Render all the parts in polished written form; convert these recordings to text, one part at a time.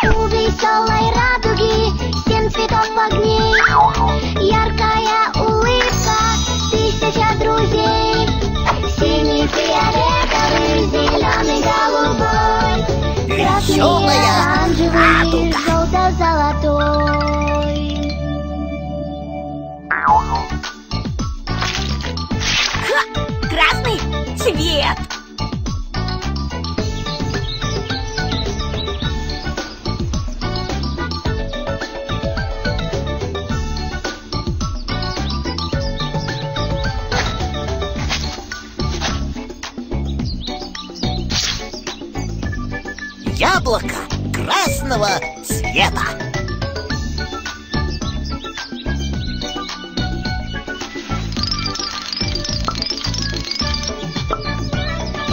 У веселой радуги 7 цветов огней, яркая улыбка, 1000 друзей. Синий, фиолетовый, зеленый, голубой, красный, оранжевый, желто-золотой. Красный цвет. Яблоко красного цвета.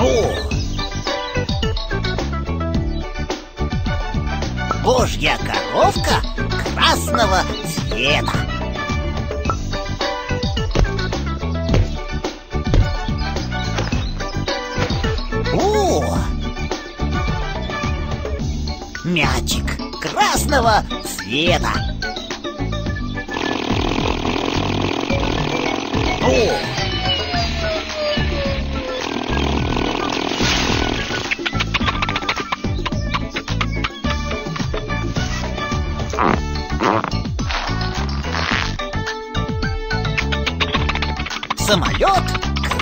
О! Божья коровка красного цвета. О! Мячик красного цвета. О! Самолет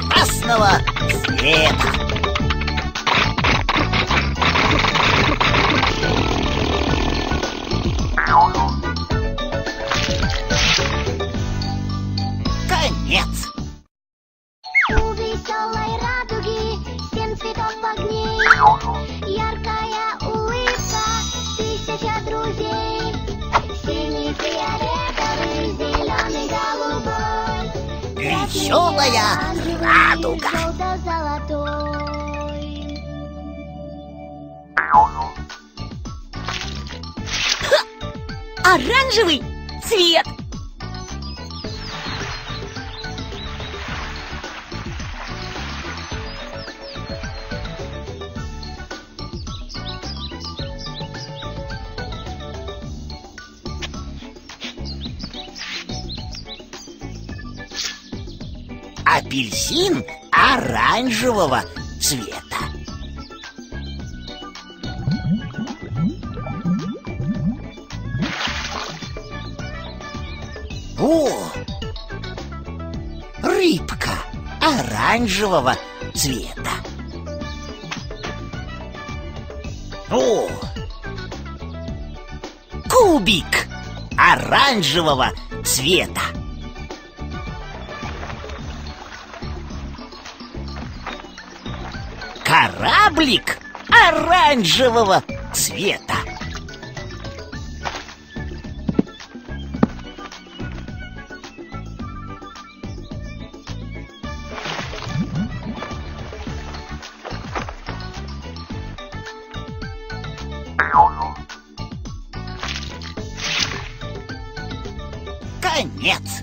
красного цвета. Конец. У веселой радуги 7 цветов огней, яркая улыбка, 1000 друзей. Синий, фиолетовый, зеленый, голубой, Веселая радуга. желто-золотой. Оранжевый цвет. Апельсин оранжевого цвета. О! Рыбка оранжевого цвета. О! Кубик оранжевого цвета. Кораблик оранжевого цвета. Конец.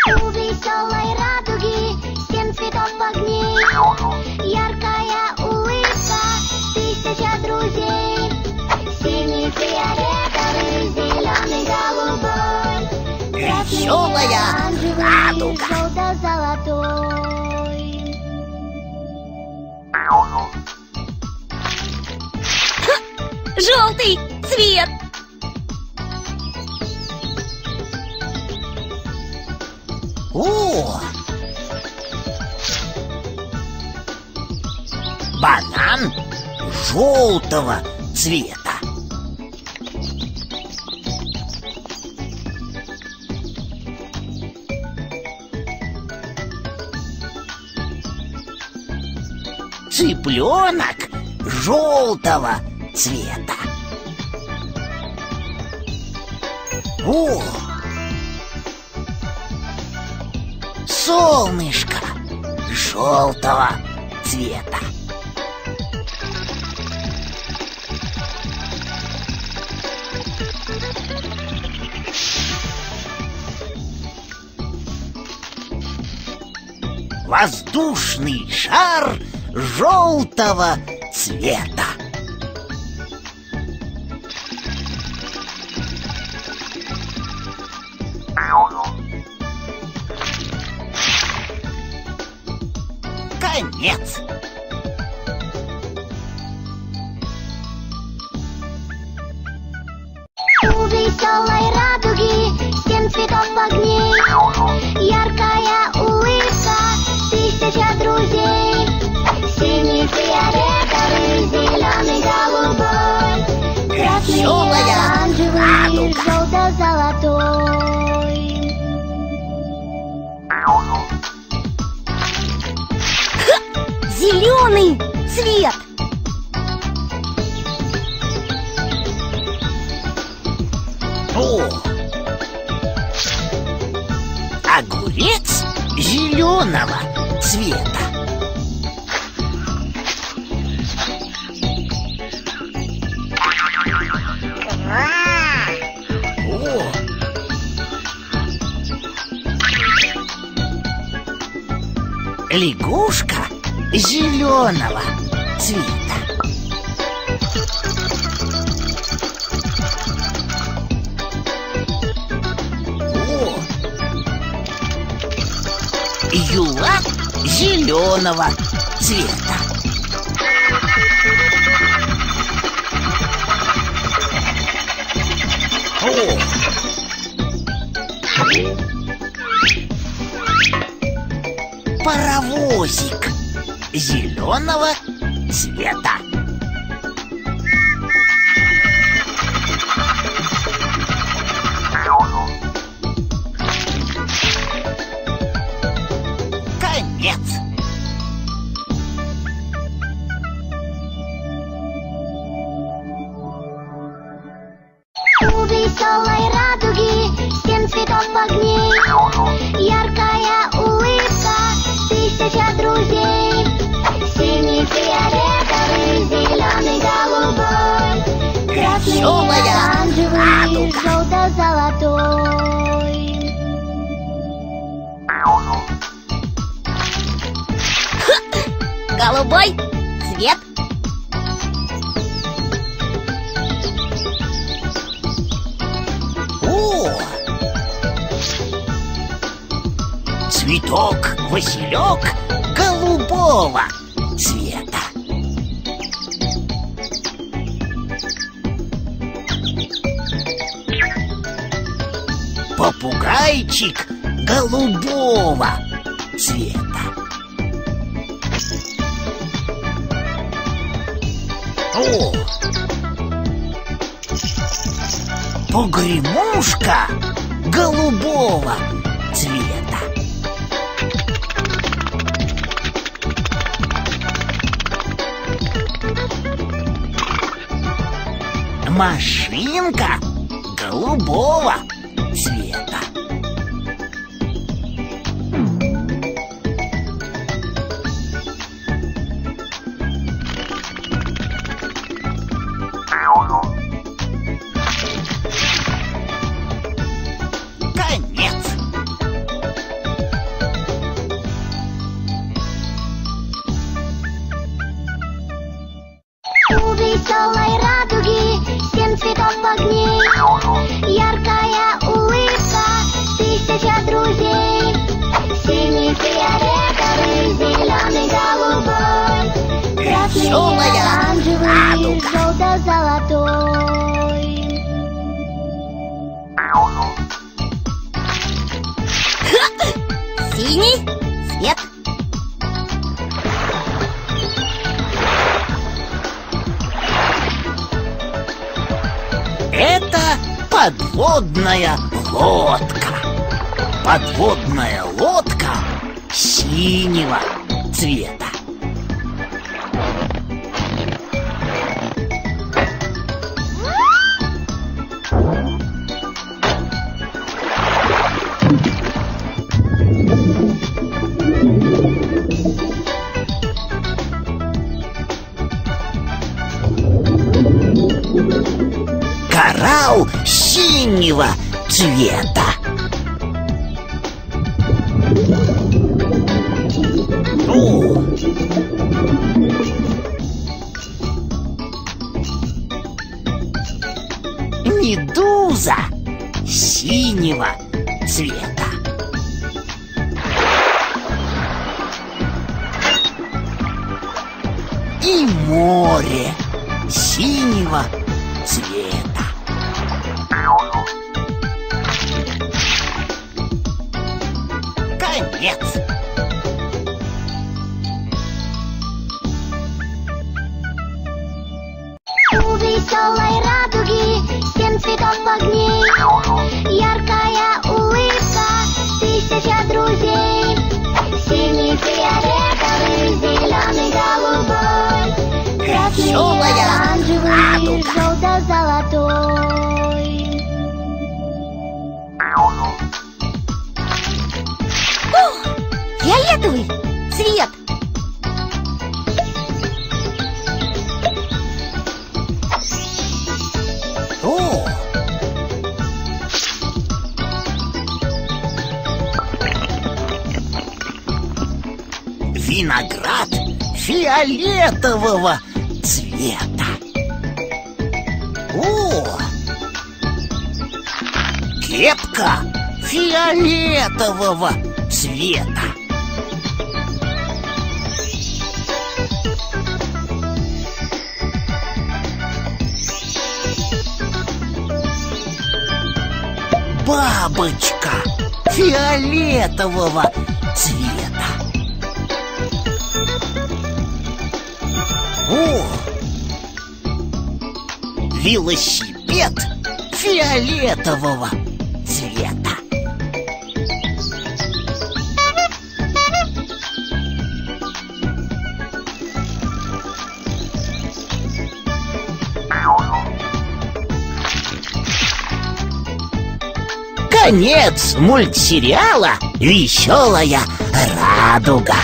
У веселой радуги 7 цветов огней, яркая улыбка, 1000 друзей. Синий, фиолетовый, зеленый, голубой, красный, Веселая оранжевый, радуга. желто-золотой. Желтый цвет. О! Банан желтого цвета. Цыпленок желтого цвета. О! Солнышко желтого цвета. воздушный шар желтого цвета. Конец. У веселой радуги 7 цветов огней, яркая улыбка, 1000 друзей. Синий, фиолетовый, зеленый, голубой, красный, оранжевый, желто-золотой. Зеленый цвет. О! Огурец зеленого цвета. О! Лягушка зеленого цвета. О! Юла зеленого цвета. О! Паровозик зеленого цвета. Конец. У веселой радуги 7 цветов огней, яркая улыбка, 1000 друзей. Синий, фиолетовый, зеленый, голубой, красный, Веселая оранжевый, радуга. желто-золотой. Голубой цвет. О! Цветок василек голубого цвета. Попугайчик голубого цвета. О! Погремушка голубого цвета. Машинка голубого цвета. Конец. У веселой радуги 7 цветов огней, яркая улыбка, 1000 друзей. Синий, фиолетовый, зеленый, голубой, красный, Веселая оранжевый, радуга. желто-золотой. Синий цвет. Это подводная лодка. Подводная лодка синего цвета. Коралл синего цвета. синего цвета. И море синего цвета. Конец. У веселой радуги 7 цветов огней, яркая улыбка, 1000 друзей. Синий, фиолетовый, зеленый, голубой, красный, Веселая оранжевый, радуга. желто-золотой. Фиолетовый цвет. О! Виноград фиолетового цвета. О! Кепка фиолетового цвета. Бабочка фиолетового цвета. О! Велосипед фиолетового цвета. Конец мультсериала «Веселая радуга».